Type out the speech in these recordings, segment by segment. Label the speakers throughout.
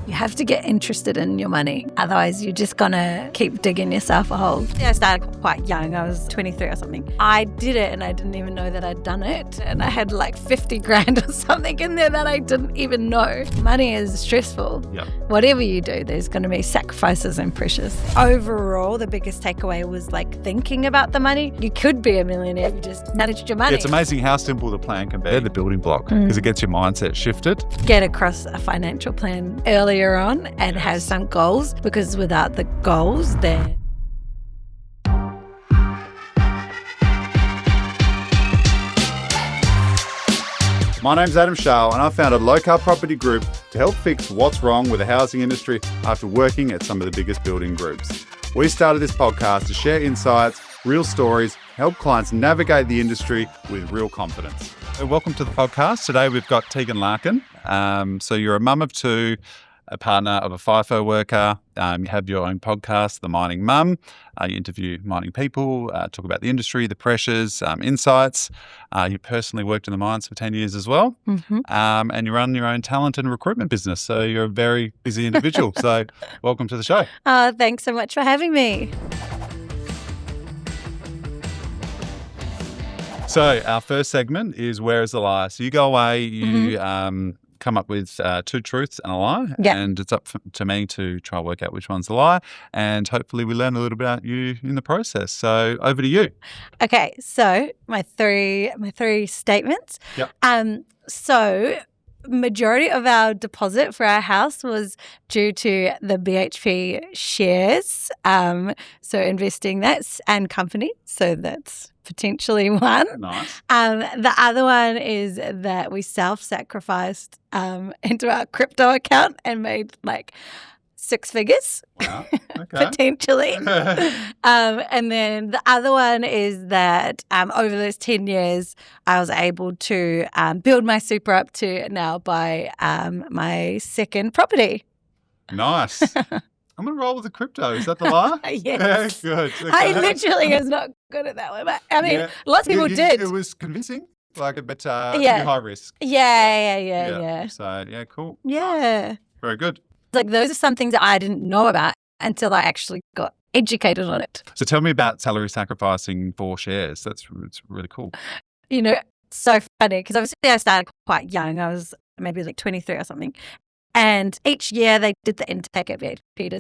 Speaker 1: You have to get interested in your money. Otherwise, you're just going to keep digging yourself a hole. I started quite young. I was 23 or something. I did it and I didn't even know that I'd done it. And I had like 50 grand or something in there that I didn't even know. Money is stressful.
Speaker 2: Yep.
Speaker 1: Whatever you do, there's going to be sacrifices and pressures. Overall, the biggest takeaway was like thinking about the money. You could be a millionaire if you just managed your money.
Speaker 2: It's amazing how simple the plan can be. They're the building block because it gets your mindset shifted.
Speaker 1: Get across a financial plan earlier on and have some goals, because without the goals, then
Speaker 2: My name's Adam Shah and I founded Low Car Property Group to help fix what's wrong with the housing industry after working at some of the biggest building groups. We started this podcast to share insights, real stories, help clients navigate the industry with real confidence. So welcome to the podcast. Today we've got Tegan Larkins. So you're a mum of two, a partner of a FIFO worker. You have your own podcast, The Mining Mum. You interview mining people, talk about the industry, the pressures, insights. You personally worked in the mines for 10 years as well.
Speaker 1: Mm-hmm.
Speaker 2: And you run your own talent and recruitment business. So you're a very busy individual. So welcome to the show.
Speaker 1: Thanks so much for having me.
Speaker 2: So our first segment is Where is the Lie? So you go away, you come up with two truths and a lie, and it's up to me to try and work out which one's the lie, and hopefully we learn a little about you in the process. So over to you.
Speaker 1: Okay, so my three statements.
Speaker 2: Yep.
Speaker 1: So majority of our deposit for our house was due to the BHP shares. So investing and company. So that's potentially one.
Speaker 2: Nice.
Speaker 1: The other one is that we self-sacrificed into our crypto account and made like six figures.
Speaker 2: Wow. Okay.
Speaker 1: Potentially. And then the other one is that over those 10 years, I was able to build my super up to now buy my second property.
Speaker 2: Nice. I'm going to roll with the crypto. Is that the lie?
Speaker 1: Yes.
Speaker 2: Yeah, good. Okay.
Speaker 1: I literally was not good at that one. But I mean, lots of people did.
Speaker 2: It was convincing, but pretty high risk.
Speaker 1: Yeah.
Speaker 2: So, yeah, cool.
Speaker 1: Yeah.
Speaker 2: Very good.
Speaker 1: Like those are some things that I didn't know about until I actually got educated on it.
Speaker 2: So tell me about salary sacrificing for shares. It's really cool.
Speaker 1: You know, so funny because obviously I started quite young. I was maybe like 23 or something. And each year they did the intake at BHP to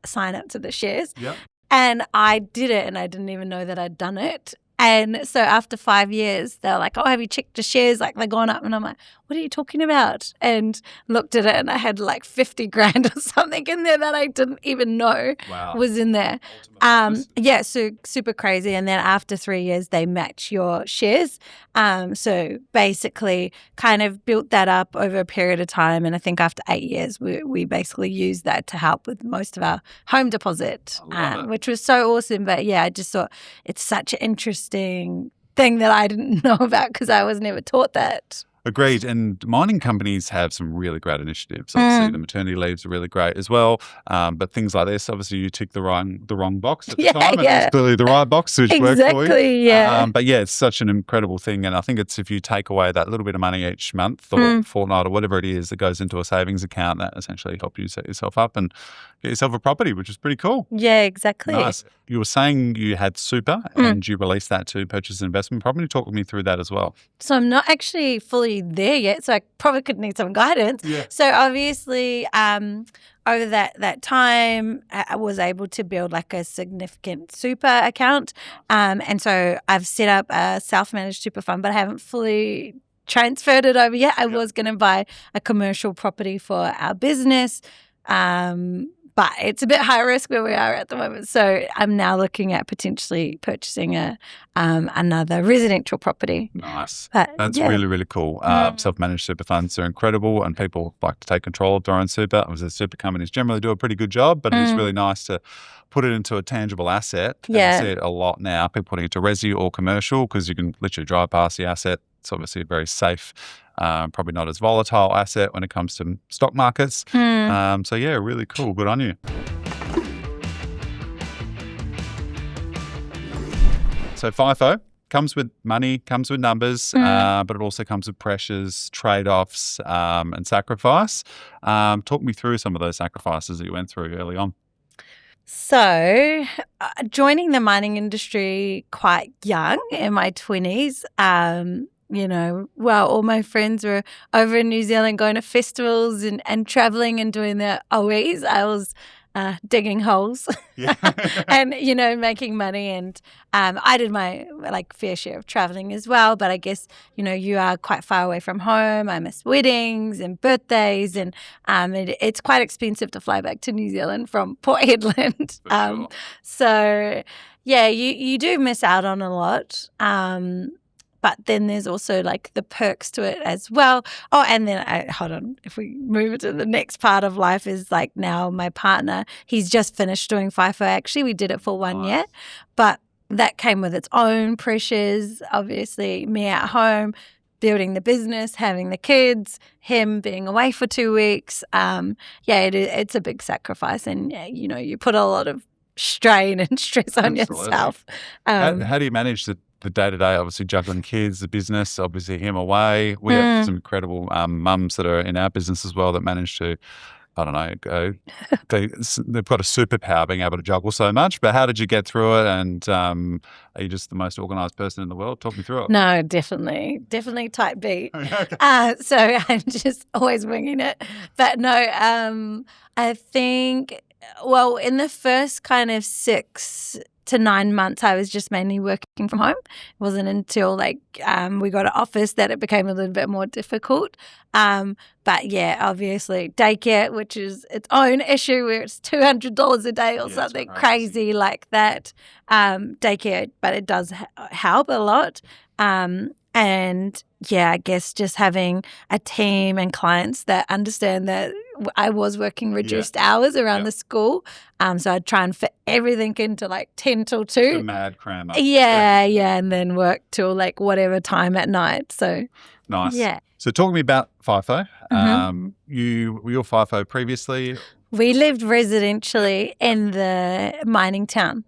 Speaker 1: sign up to the shares.
Speaker 2: Yep.
Speaker 1: And I did it and I didn't even know that I'd done it. And so after 5 years, they're like, oh, have you checked the shares? Like they're gone up. And I'm like, what are you talking about? And looked at it and I had like 50 grand or something in there that I didn't even know was in there. So super crazy. And then after 3 years, they match your shares. So basically kind of built that up over a period of time. And I think after 8 years, we basically used that to help with most of our home deposit, which was so awesome. But yeah, I just thought it's such an interesting thing that I didn't know about because I was never taught that.
Speaker 2: Agreed. And mining companies have some really great initiatives. Obviously, the maternity leaves are really great as well. But things like this, obviously, you tick the wrong box at the time. And it's clearly the right box which worked for you.
Speaker 1: Exactly, yeah.
Speaker 2: But yeah, it's such an incredible thing. And I think it's if you take away that little bit of money each month or fortnight or whatever it is that goes into a savings account, that essentially help you set yourself up and get yourself a property, which is pretty cool.
Speaker 1: Yeah, exactly.
Speaker 2: Nice. You were saying you had super and you released that to purchase an investment property. Talk me through that as well.
Speaker 1: So I'm not actually fully there yet, so I probably could need some guidance.
Speaker 2: Yeah.
Speaker 1: So obviously over that time, I was able to build like a significant super account. And so I've set up a self-managed super fund, but I haven't fully transferred it over yet. I was going to buy a commercial property for our business. But it's a bit high risk where we are at the moment. So I'm now looking at potentially purchasing another residential property.
Speaker 2: Nice.
Speaker 1: That's
Speaker 2: really, really cool. Self-managed super funds are incredible and people like to take control of their own super. Obviously, super companies generally do a pretty good job, but it's really nice to put it into a tangible asset.
Speaker 1: Yeah.
Speaker 2: And I see it a lot now, people putting it to resi or commercial because you can literally drive past the asset. It's obviously a very safe, probably not as volatile asset when it comes to stock markets. So yeah, really cool. Good on you. So FIFO, comes with money, comes with numbers, but it also comes with pressures, trade-offs, and sacrifice. Talk me through some of those sacrifices that you went through early on.
Speaker 1: So, joining the mining industry quite young, in my 20s, all my friends were over in New Zealand going to festivals and traveling and doing their OEs. I was digging holes and, making money. And I did my fair share of traveling as well. But I guess, you are quite far away from home. I miss weddings and birthdays, and it's quite expensive to fly back to New Zealand from Port Hedland.
Speaker 2: Sure.
Speaker 1: So, yeah, you do miss out on a lot. But then there's also the perks to it as well. Oh, and then hold on. If we move to the next part of life is now my partner, he's just finished doing FIFO. Actually, we did it for 1 year, but that came with its own pressures. Obviously, me at home, building the business, having the kids, him being away for 2 weeks. It's a big sacrifice, and you put a lot of strain and stress on yourself.
Speaker 2: How do you manage the day-to-day, obviously juggling kids, the business, obviously him away? We have some incredible mums that are in our business as well that manage to, I don't know, they've got a superpower being able to juggle so much. But how did you get through it? And are you just the most organised person in the world? Talk me through it.
Speaker 1: No, definitely type B. So I'm just always winging it. But no, I think, in the first kind of 6 to 9 months, I was just mainly working from home. It wasn't until we got an office that it became a little bit more difficult. But yeah, obviously daycare, which is its own issue where it's $200 a day or something crazy like that. Daycare, but it does help a lot. And yeah, I guess just having a team and clients that understand that I was working reduced hours around the school. So I'd try and fit everything into 10 till 2.
Speaker 2: The mad crammer.
Speaker 1: Yeah, and then work till whatever time at night. So
Speaker 2: nice.
Speaker 1: Yeah.
Speaker 2: So talk to me about FIFO. You were your FIFO previously?
Speaker 1: We lived residentially in the mining town.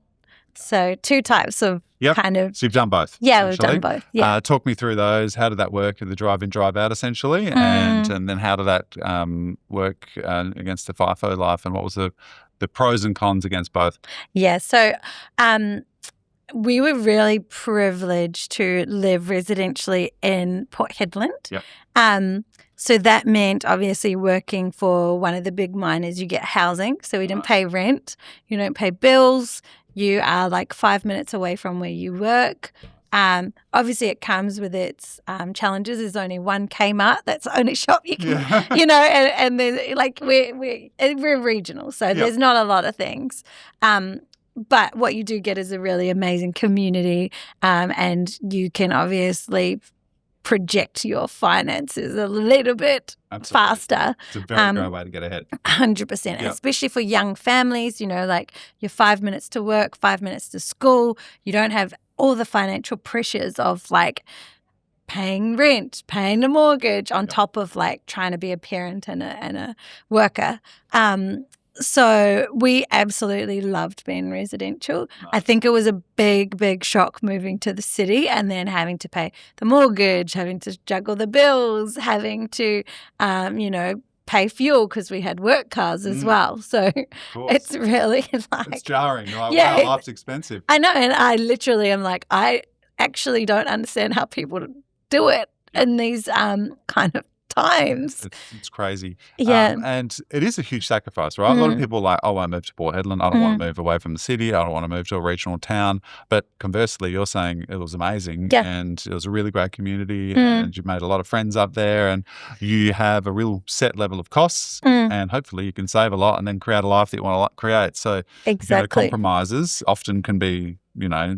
Speaker 1: So 2 types of kind of.
Speaker 2: So you've done both?
Speaker 1: Yeah, we've done both. Yeah.
Speaker 2: Talk me through those. How did that work? The drive-in, drive-out essentially? And then how did that work against the FIFO life? And what was the pros and cons against both?
Speaker 1: Yeah. So we were really privileged to live residentially in Port Hedland.
Speaker 2: Yep.
Speaker 1: So that meant obviously working for one of the big miners, you get housing. So we didn't pay rent. You don't pay bills. You are 5 minutes away from where you work. Obviously, it comes with its challenges. There's only one Kmart. That's the only shop you can, and then we're regional, so there's not a lot of things. But what you do get is a really amazing community, and you can obviously project your finances a little bit faster.
Speaker 2: It's a very great way to get ahead.
Speaker 1: 100%, especially for young families, you're 5 minutes to work, 5 minutes to school. You don't have all the financial pressures of paying rent, paying the mortgage on top of trying to be a parent and a worker. So we absolutely loved being residential. Nice. I think it was a big, big shock moving to the city and then having to pay the mortgage, having to juggle the bills, having to, pay fuel because we had work cars as well. So it's really
Speaker 2: it's jarring. Wow, life's expensive.
Speaker 1: I know. And I literally am I actually don't understand how people do it in these kind of times.
Speaker 2: It's crazy.
Speaker 1: Yeah.
Speaker 2: And it is a huge sacrifice, right? A lot of people are like, I want to move to Port Hedland. I don't want to move away from the city. I don't want to move to a regional town. But conversely, you're saying it was amazing and it was a really great community and you made a lot of friends up there and you have a real set level of costs and hopefully you can save a lot and then create a life that you want to create. So compromises often can be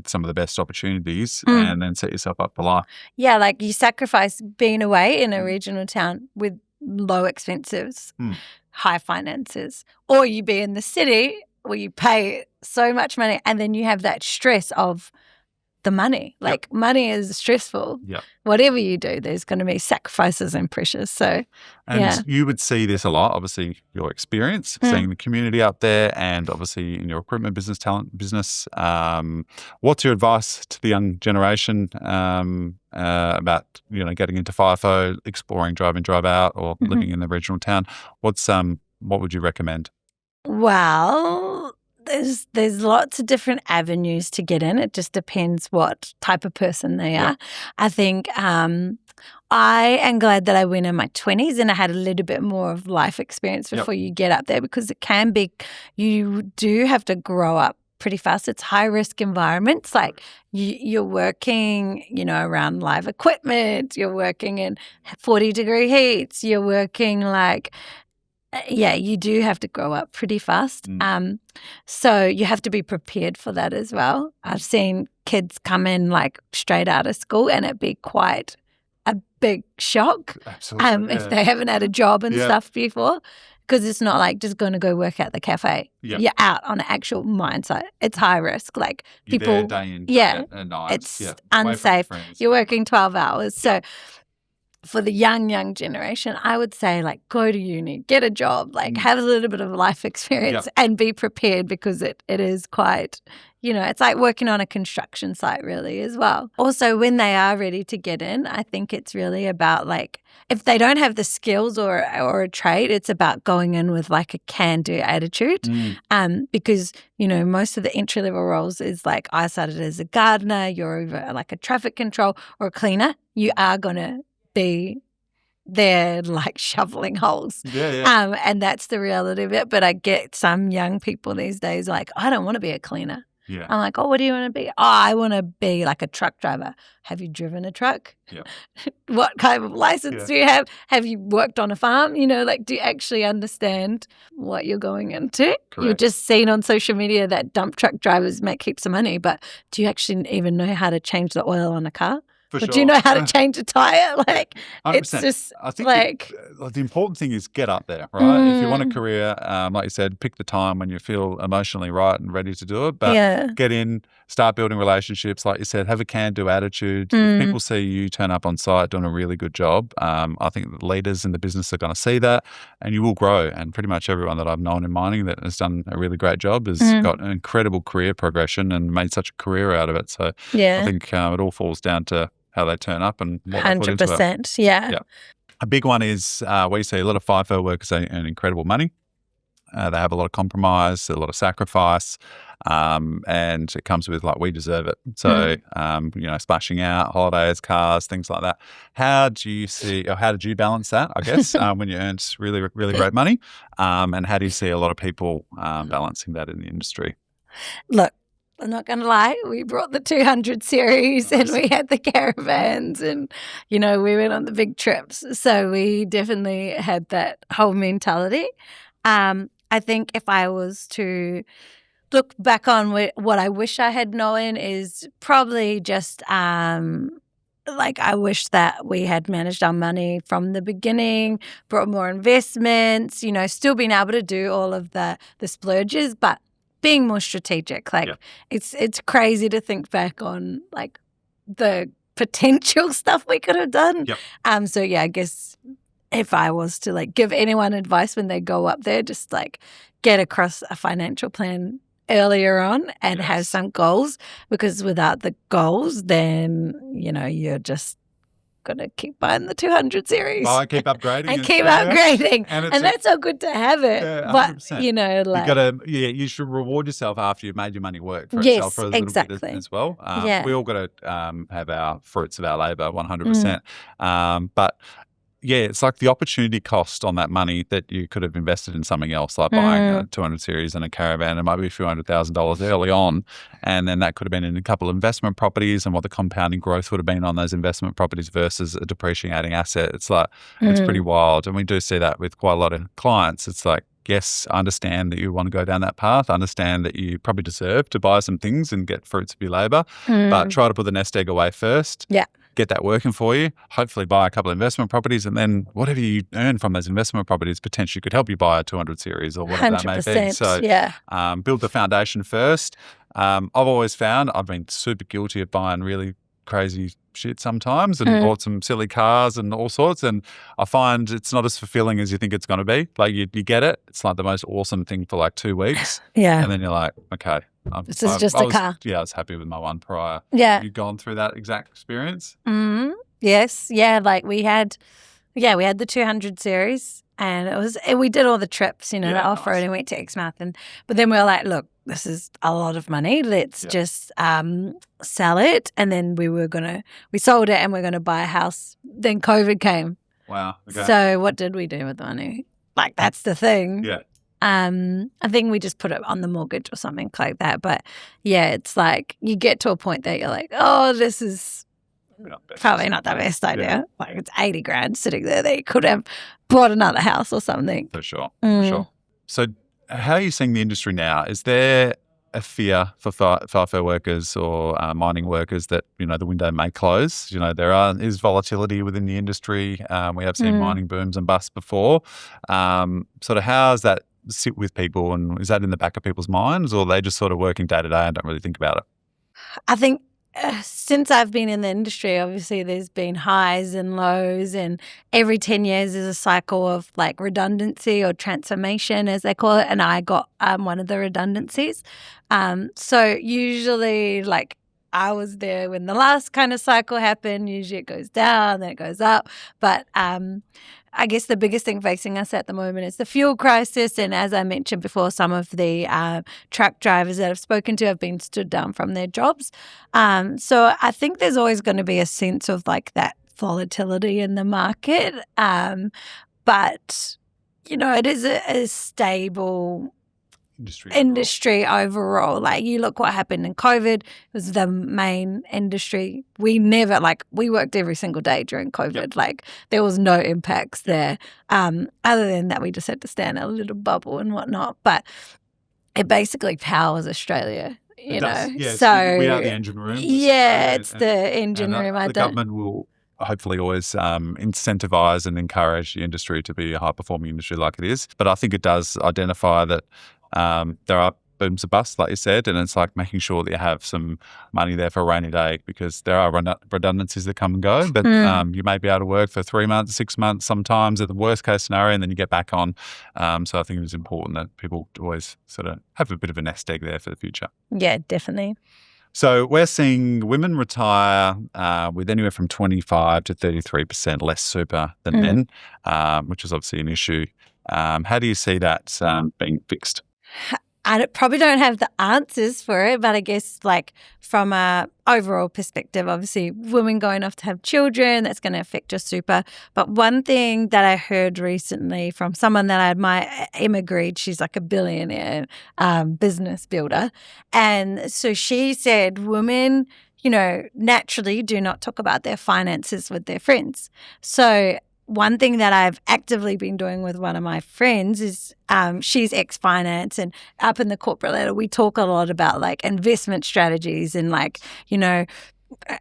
Speaker 2: some of the best opportunities and then set yourself up for life.
Speaker 1: Yeah, you sacrifice being away in a regional town with low expenses, high finances, or you be in the city where you pay so much money and then you have that stress of the money. Like money is stressful.
Speaker 2: Yep.
Speaker 1: Whatever you do, there's going to be sacrifices and pressures. So,
Speaker 2: and you would see this a lot, obviously, your experience, seeing the community up there and obviously in your recruitment business, talent business. What's your advice to the young generation about, getting into FIFO, exploring drive in, drive out, or living in the regional town? What would you recommend?
Speaker 1: Well, there's lots of different avenues to get in. It just depends what type of person they are. I think I am glad that I went in my 20s and I had a little bit more of life experience before you get up there, because it can be, you do have to grow up pretty fast. It's high risk environments. Like you're working, around live equipment. You're working in 40-degree heats. You're working you do have to grow up pretty fast. So you have to be prepared for that as well. I've seen kids come in straight out of school and it be quite a big shock.
Speaker 2: Absolutely.
Speaker 1: If they haven't had a job and stuff before, because it's not just going to go work at the cafe. You're out on an actual mine site. It's high risk.
Speaker 2: You're
Speaker 1: people,
Speaker 2: there day in, day out, and nights.
Speaker 1: It's unsafe. You're working 12 hours. So for the young generation, I would say go to uni, get a job, have a little bit of life experience and be prepared, because it is quite, it's like working on a construction site really as well. Also, when they are ready to get in, I think it's really about if they don't have the skills or a trade, it's about going in with a can-do attitude. Because, most of the entry-level roles is I started as a gardener, you're over a traffic control or a cleaner, you are going to be there shoveling holes. And that's the reality of it. But I get some young people these days I don't want to be a cleaner. I'm what do you want to be? I want to be a truck driver. Have you driven a truck? What kind of license do you have? Have you worked on a farm? Do you actually understand what you're going into?
Speaker 2: Correct.
Speaker 1: You've just seen on social media that dump truck drivers make heaps of money, but do you actually even know how to change the oil on a car?
Speaker 2: Sure.
Speaker 1: Do you know how to change a tire?
Speaker 2: 100%.
Speaker 1: It's just
Speaker 2: I think the important thing is get up there, right? If you want a career, like you said, pick the time when you feel emotionally right and ready to do it. But get in, start building relationships. Like you said, have a can-do attitude. If people see you turn up on site doing a really good job, I think the leaders in the business are going to see that, and you will grow. And pretty much everyone that I've known in mining that has done a really great job has got an incredible career progression and made such a career out of it. So I think it all falls down to how they turn up and what they put into it.
Speaker 1: 100%, yeah.
Speaker 2: A big one is we see a lot of FIFO workers earn incredible money. They have a lot of compromise, a lot of sacrifice, and it comes with we deserve it. So, splashing out, holidays, cars, things like that. How do you see, or how did you balance that, I guess, when you earned really, really great money? And how do you see a lot of people balancing that in the industry?
Speaker 1: Look, I'm not going to lie, we brought the 200 series and we had the caravans and, we went on the big trips. So we definitely had that whole mentality. I think if I was to look back on what I wish I had known is probably just I wish that we had managed our money from the beginning, brought more investments, still being able to do all of the splurges, but being more strategic. It's crazy to think back on the potential stuff we could have done. So I guess if I was to give anyone advice when they go up there, just get across a financial plan earlier on and have some goals, because without the goals, then you're just gonna keep buying the 200 series.
Speaker 2: Keep upgrading
Speaker 1: and keep upgrading, and that's all good to have it. But
Speaker 2: 100%. You gotta, you should reward yourself after you've made your money work for itself for a little bit as well. We all got to have our fruits of our labour, 100%. But it's the opportunity cost on that money that you could have invested in something else, like buying a 200 series and a caravan. It might be a few $100,000 early on, and then that could have been in a couple of investment properties and what the compounding growth would have been on those investment properties versus a depreciating asset. It's it's pretty wild. And we do see that with quite a lot of clients. It's yes, I understand that you want to go down that path. I understand that you probably deserve to buy some things and get fruits of your labour, but try to put the nest egg away first. get that working for you, hopefully buy a couple of investment properties, and then whatever you earn from those investment properties potentially could help you buy a 200 series or whatever that may be.
Speaker 1: 100%.
Speaker 2: So
Speaker 1: Yeah.
Speaker 2: build the foundation first. I've always found I've been super guilty of buying really crazy shit sometimes and bought some silly cars and all sorts, and I find it's not as fulfilling as you think it's going to be. Like you get it, it's like the most awesome thing for like 2 weeks, and then you're like, okay,
Speaker 1: this is just a car.
Speaker 2: Yeah, I was happy with my one prior.
Speaker 1: Yeah.
Speaker 2: You've gone through that exact experience?
Speaker 1: Mm-hmm. Yes. Yeah. Like we had the 200 series, and we did all the trips, the off-road, and went to Exmouth, but then we were like, look, this is a lot of money. Let's just sell it. And then we sold it and we're going to buy a house. Then COVID came.
Speaker 2: Wow. Okay.
Speaker 1: So what did we do with the money? Like, that's the thing.
Speaker 2: Yeah.
Speaker 1: I think we just put it on the mortgage or something like that. But yeah, it's like you get to a point that you're like, oh, this is probably not the best idea.
Speaker 2: Yeah.
Speaker 1: Like it's 80 grand sitting there that you could have bought another house or something.
Speaker 2: For sure. So how are you seeing the industry now? Is there a fear for FIFO workers or mining workers that, the window may close? There is volatility within the industry. We have seen mining booms and busts before. Sort of how does that sit with people, and is that in the back of people's minds, or are they just sort of working day to day and don't really think about it?
Speaker 1: I think since I've been in the industry, obviously there's been highs and lows, and every 10 years is a cycle of like redundancy or transformation, as they call it, and I got one of the redundancies. So usually like I was there when the last kind of cycle happened. Usually it goes down, then it goes up. But I guess the biggest thing facing us at the moment is the fuel crisis. And as I mentioned before, some of the truck drivers that I've spoken to have been stood down from their jobs. So I think there's always going to be a sense of like that volatility in the market. But, it is a stable industry overall. Like you look what happened in COVID, it was the main industry. We worked every single day during COVID.
Speaker 2: Yep.
Speaker 1: Like there was no impacts there. Other than that, we just had to stay in a little bubble and whatnot. But it basically powers Australia.
Speaker 2: Yeah,
Speaker 1: so
Speaker 2: we are the engine room.
Speaker 1: Yeah, it's the engine room.
Speaker 2: The government will hopefully always incentivise and encourage the industry to be a high-performing industry like it is. But I think it does identify that there are booms and busts, like you said, and it's like making sure that you have some money there for a rainy day, because there are redundancies that come and go. But you may be able to work for 3 months, 6 months, sometimes at the worst case scenario, and then you get back on. So I think it is important that people always sort of have a bit of a nest egg there for the future.
Speaker 1: Yeah, definitely.
Speaker 2: So we're seeing women retire with anywhere from 25 to 33% less super than men, which is obviously an issue. How do you see that being fixed?
Speaker 1: I probably don't have the answers for it, but I guess like from a overall perspective, obviously women going off to have children, that's going to affect your super. But one thing that I heard recently from someone that I admire, Emma Greed, she's like a billionaire business builder. And so she said women, naturally do not talk about their finances with their friends. So one thing that I've actively been doing with one of my friends is she's ex-finance, and up in the corporate ladder, we talk a lot about like investment strategies and like,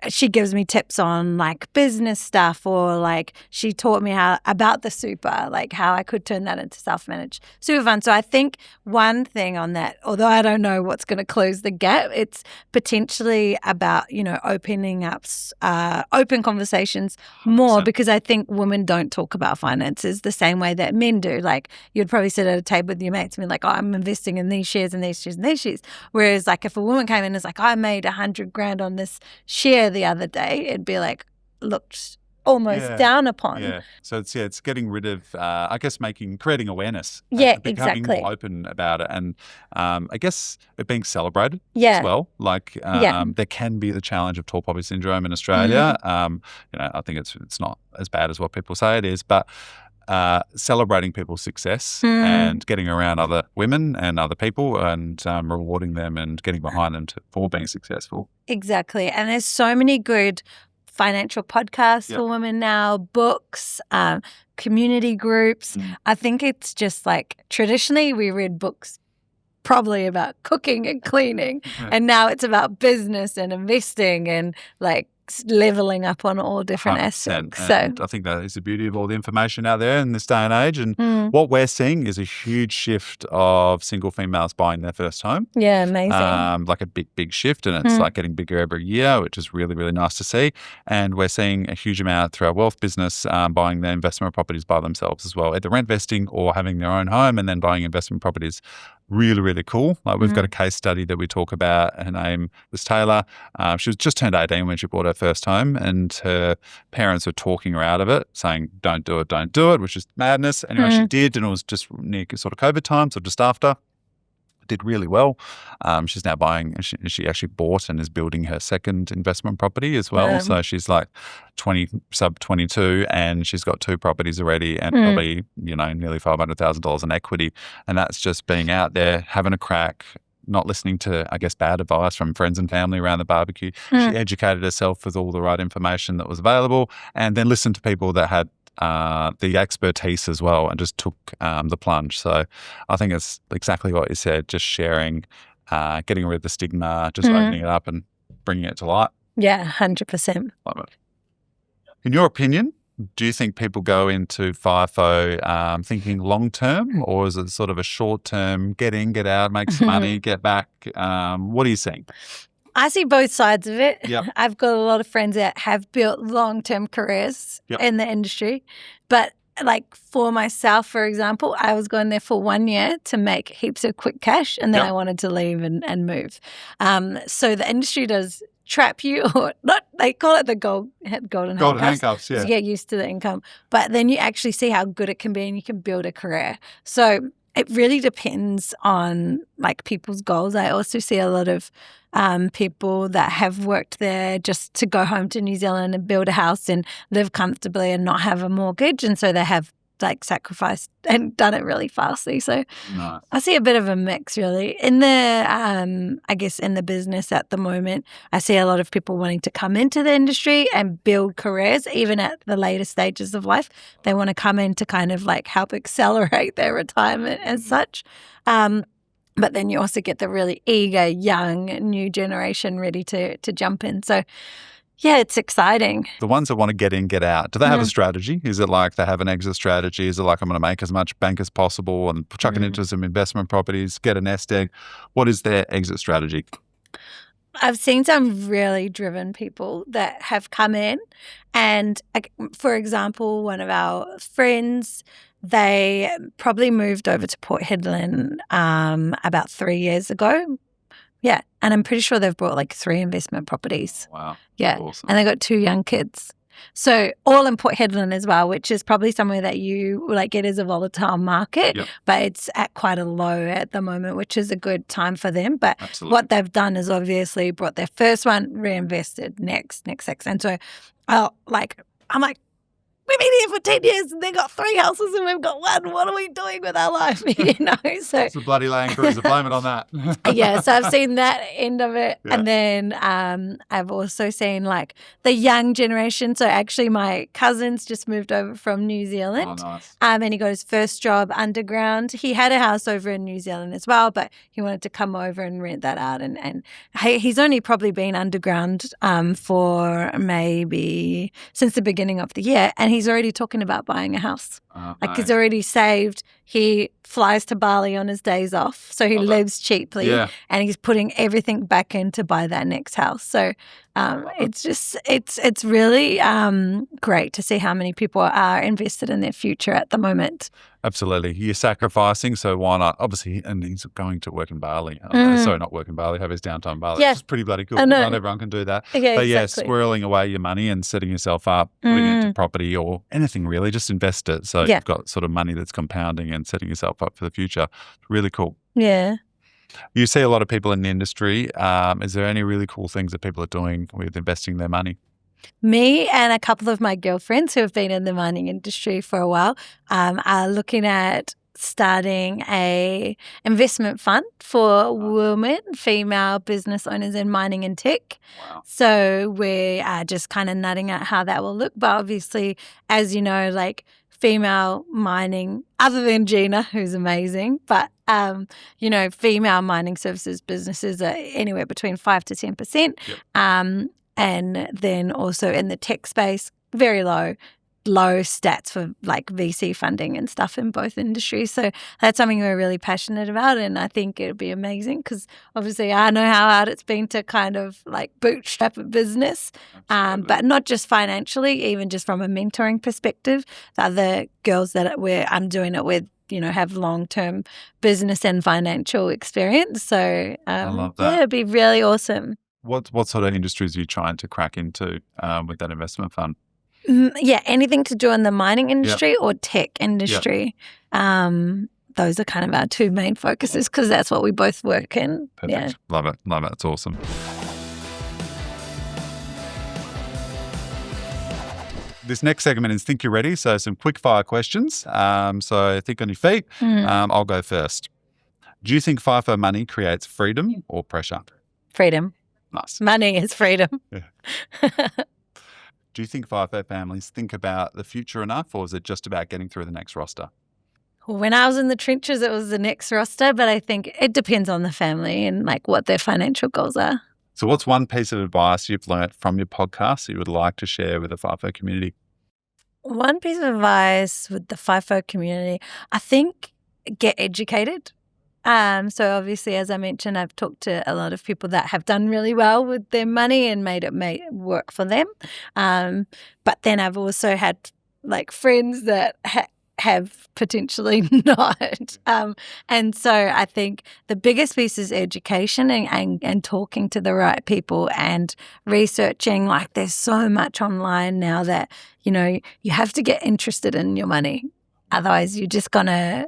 Speaker 1: she gives me tips on like business stuff, or like she taught me about the super, like how I could turn that into self-managed super fund. So I think one thing on that, although I don't know what's going to close the gap, it's potentially about, opening up open conversations more, because I think women don't talk about finances the same way that men do. Like you'd probably sit at a table with your mates and be like, oh, I'm investing in these shares and these shares and these shares. Whereas like if a woman came in and is like, I made 100 grand on this share the other day, it'd be like looked almost down upon.
Speaker 2: Yeah. So it's getting rid of, I guess, creating awareness.
Speaker 1: Yeah,
Speaker 2: becoming
Speaker 1: exactly.
Speaker 2: more open about it, and I guess it being celebrated as well. Like there can be the challenge of tall poppy syndrome in Australia. I think it's not as bad as what people say it is, but celebrating people's success and getting around other women and other people and rewarding them and getting behind them for being successful. Exactly.
Speaker 1: And there's so many good financial podcasts for women now, books, community groups. I think it's just like traditionally we read books probably about cooking and cleaning, and now it's about business and investing and like leveling up on all different
Speaker 2: 100%.
Speaker 1: aspects. So
Speaker 2: And I think that is the beauty of all the information out there in this day and age. And what we're seeing is a huge shift of single females buying their first home.
Speaker 1: yeah, amazing.
Speaker 2: Like a big shift, and it's like getting bigger every year, which is really, really nice to see. And we're seeing a huge amount through our wealth business buying their investment properties by themselves as well, either rent vesting or having their own home and then buying investment properties. Really, really cool. Like we've got a case study that we talk about. Her name was Taylor. She was just turned 18 when she bought her first home, and her parents were talking her out of it, saying, don't do it, which is madness. Anyway, she did, and it was just near sort of COVID time, so just after. Did really well. She's now buying, she actually bought and is building her second investment property as well. So she's like 22, and she's got 2 properties already and probably, nearly $500,000 in equity. And that's just being out there, having a crack, not listening to, I guess, bad advice from friends and family around the barbecue. She educated herself with all the right information that was available, and then listened to people that had the expertise as well, and just took the plunge. So I think it's exactly what you said, just sharing, getting rid of the stigma, just opening it up and bringing it to light.
Speaker 1: Yeah, 100%.
Speaker 2: Love it. In your opinion, do you think people go into FIFO thinking long-term, or is it sort of a short-term, get in, get out, make some money, get back? What are you seeing?
Speaker 1: I see both sides of it.
Speaker 2: Yep.
Speaker 1: I've got a lot of friends that have built long-term careers in the industry. But like for myself, for example, I was going there for 1 year to make heaps of quick cash, and then I wanted to leave and move. So the industry does trap you, or not, they call it the golden handcuffs.
Speaker 2: Yeah.
Speaker 1: To get used to the income. But then you actually see how good it can be, and you can build a career. So it really depends on like people's goals. I also see a lot of people that have worked there just to go home to New Zealand and build a house and live comfortably and not have a mortgage. And so they have like sacrificed and done it really fastly. So
Speaker 2: Nice.
Speaker 1: I see a bit of a mix really. In the, I guess in the business at the moment, I see a lot of people wanting to come into the industry and build careers, even at the later stages of life. They want to come in to kind of like help accelerate their retirement as such. But then you also get the really eager, young, new generation ready to jump in. So yeah, it's exciting.
Speaker 2: The ones that want to get in, get out, do they have a strategy? Is it like they have an exit strategy? Is it like I'm going to make as much bank as possible and chuck it into some investment properties, get a nest egg? What is their exit strategy?
Speaker 1: I've seen some really driven people that have come in and, for example, one of our friends, they probably moved over to Port Hedland about 3 years ago. Yeah, and I'm pretty sure they've bought like 3 investment properties.
Speaker 2: Wow.
Speaker 1: Yeah,
Speaker 2: Awesome.
Speaker 1: and they got 2 young kids. So all in Port Hedland as well, which is probably somewhere that you like it is a volatile market, but it's at quite a low at the moment, which is a good time for them. But what they've done is obviously brought their first one, reinvested, next. And so I'm like, we've been here for 10 years and they got 3 houses and we've got 1. What are we doing with our life? So
Speaker 2: it's a bloody Land Cruiser. Blame it on that.
Speaker 1: Yeah, so I've seen that end of it. Yeah. And then I've also seen like the young generation. So actually my cousin's just moved over from New Zealand.
Speaker 2: Oh, nice.
Speaker 1: And he got his first job underground. He had a house over in New Zealand as well, but he wanted to come over and rent that out. And he's only probably been underground for maybe since the beginning of the year. And he's already talking about buying a house. He's already saved. He flies to Bali on his days off. So he lives cheaply and he's putting everything back in to buy that next house. So it's really great to see how many people are invested in their future at the moment.
Speaker 2: Absolutely. You're sacrificing, so why not? Obviously, and he's going to work in Bali. Sorry, not work in Bali, have his downtime in Bali. Yeah. Which is pretty bloody cool. Not everyone can do that.
Speaker 1: Yeah,
Speaker 2: but
Speaker 1: exactly.
Speaker 2: squirreling away your money and setting yourself up, putting it into property or anything really, just invest it. So you've got sort of money that's compounding and setting yourself up for the future. Really cool.
Speaker 1: Yeah.
Speaker 2: You see a lot of people in the industry. Is there any really cool things that people are doing with investing their money?
Speaker 1: Me and a couple of my girlfriends who have been in the mining industry for a while are looking at starting a investment fund for women, female business owners in mining and tech.
Speaker 2: Wow.
Speaker 1: So we are just kind of nutting out how that will look. But obviously, as you know, like female mining, other than Gina, who's amazing, but female mining services businesses are anywhere between 5 to 10%.
Speaker 2: Yep.
Speaker 1: And then also in the tech space, very low stats for like VC funding and stuff in both industries. So that's something we're really passionate about, and I think it'd be amazing because obviously I know how hard it's been to kind of like bootstrap a business, but not just financially, even just from a mentoring perspective. The other girls that I'm doing it with, have long-term business and financial experience. So
Speaker 2: I love that.
Speaker 1: yeah, it'd be really awesome.
Speaker 2: What sort of industries are you trying to crack into with that investment fund?
Speaker 1: Yeah, anything to do in the mining industry or tech industry. Those are kind of our two main focuses because that's what we both work in.
Speaker 2: Perfect.
Speaker 1: Yeah.
Speaker 2: Love it. It's awesome. This next segment is Think You're Ready. So some quick fire questions. So think on your feet. I'll go first. Do you think FIFO money creates freedom or pressure?
Speaker 1: Freedom.
Speaker 2: Nice.
Speaker 1: Money is freedom.
Speaker 2: Yeah. Do you think FIFO families think about the future enough, or is it just about getting through the next roster?
Speaker 1: When I was in the trenches, it was the next roster, but I think it depends on the family and like what their financial goals are.
Speaker 2: So what's one piece of advice you've learnt from your podcast that you would like to share with the FIFO community?
Speaker 1: One piece of advice with the FIFO community, I think get educated. So obviously, as I mentioned, I've talked to a lot of people that have done really well with their money and made it work for them. But then I've also had like friends that have potentially not. And so I think the biggest piece is education and talking to the right people and researching. Like there's so much online now that, you have to get interested in your money. Otherwise, you're just going to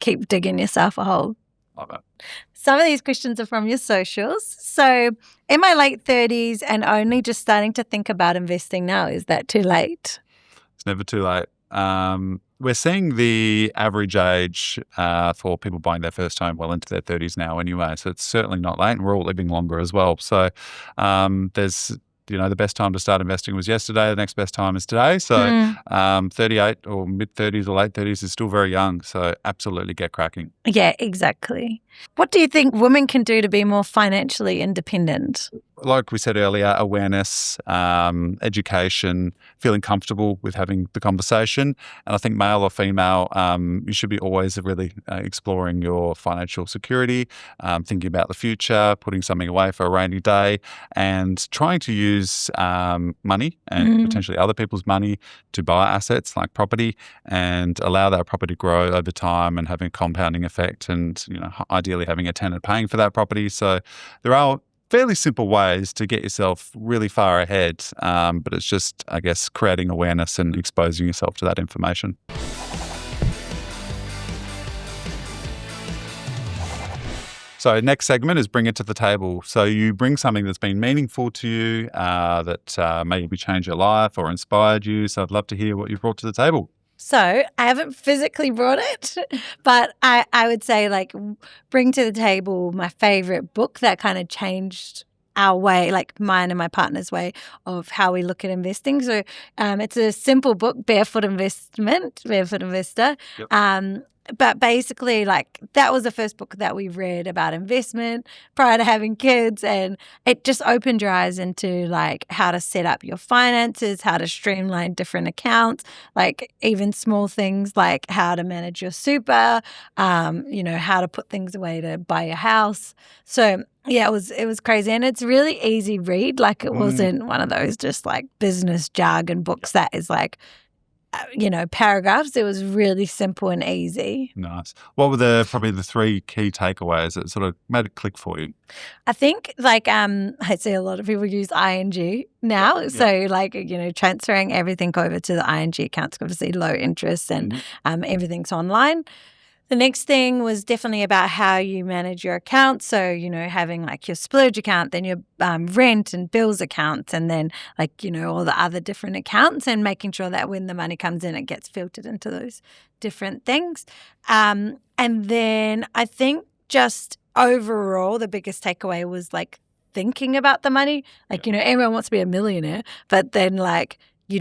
Speaker 1: keep digging yourself a hole.
Speaker 2: Love it.
Speaker 1: Some of these questions are from your socials. So in my late 30s and only just starting to think about investing now, is that too late?
Speaker 2: It's never too late. We're seeing the average age for people buying their first home well into their 30s now anyway. So it's certainly not late, and we're all living longer as well. So there's the best time to start investing was yesterday. The next best time is today. So 38 or mid-30s or late 30s is still very young. So absolutely get cracking.
Speaker 1: Yeah, exactly. What do you think women can do to be more financially independent?
Speaker 2: Like we said earlier, awareness, education, feeling comfortable with having the conversation. And I think male or female, you should be always really exploring your financial security, thinking about the future, putting something away for a rainy day, and trying to use money and potentially other people's money to buy assets like property and allow that property to grow over time and having a compounding effect and, ideally having a tenant paying for that property. So there are fairly simple ways to get yourself really far ahead, but it's just, I guess, creating awareness and exposing yourself to that information. So next segment is bring it to the table. So you bring something that's been meaningful to you, that maybe changed your life or inspired you. So I'd love to hear what you've brought to the table.
Speaker 1: So I haven't physically brought it, but I would say like bring to the table my favorite book that kind of changed our way, like mine and my partner's way of how we look at investing. So it's a simple book, Barefoot Investor. Yep. But basically, like that was the first book that we read about investment prior to having kids, and it just opened your eyes into like how to set up your finances, how to streamline different accounts, like even small things like how to manage your super, how to put things away to buy a house. So yeah, it was crazy, and it's really easy read. Like it wasn't one of those just like business jargon books that is like, paragraphs. It was really simple and easy.
Speaker 2: Nice. What were probably the three key takeaways that sort of made it click for you?
Speaker 1: I think like I see a lot of people use ING now. Yeah. So like, transferring everything over to the ING accounts, obviously low interest and everything's online. The next thing was definitely about how you manage your accounts. So, having like your splurge account, then your rent and bills accounts, and then like, all the other different accounts, and making sure that when the money comes in, it gets filtered into those different things. And then I think just overall, the biggest takeaway was like thinking about the money. Like, everyone wants to be a millionaire, but then like you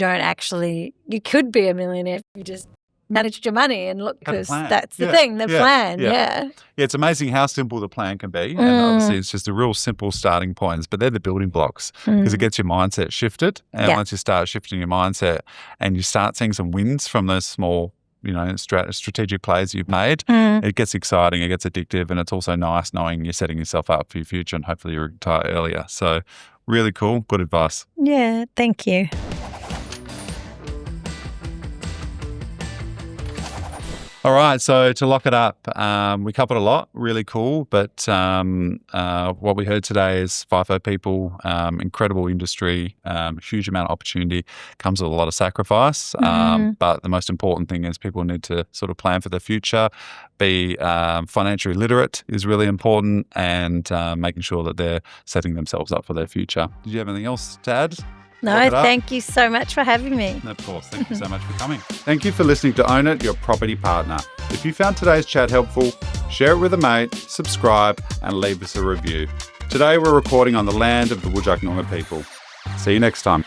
Speaker 1: could be a millionaire if you just managed your money and look,
Speaker 2: Had a
Speaker 1: because
Speaker 2: plan.
Speaker 1: that's the thing, the plan. Yeah.
Speaker 2: Yeah, it's amazing how simple the plan can be. And obviously it's just a real simple starting points, but they're the building blocks because it gets your mindset shifted. And once you start shifting your mindset and you start seeing some wins from those small, strategic plays you've made, it gets exciting, it gets addictive, and it's also nice knowing you're setting yourself up for your future and hopefully you retire earlier. So really cool. Good advice.
Speaker 1: Yeah, thank you.
Speaker 2: All right, so to lock it up, we covered a lot, really cool. But what we heard today is FIFO people, incredible industry, huge amount of opportunity, comes with a lot of sacrifice. But the most important thing is people need to sort of plan for the future, be financially literate is really important, and making sure that they're setting themselves up for their future. Did you have anything else to add?
Speaker 1: No, thank you so much for having me.
Speaker 2: Of course. Thank you so much for coming. Thank you for listening to Own It, Your Property Partner. If you found today's chat helpful, share it with a mate, subscribe, and leave us a review. Today we're recording on the land of the Whadjuk Noongar people. See you next time.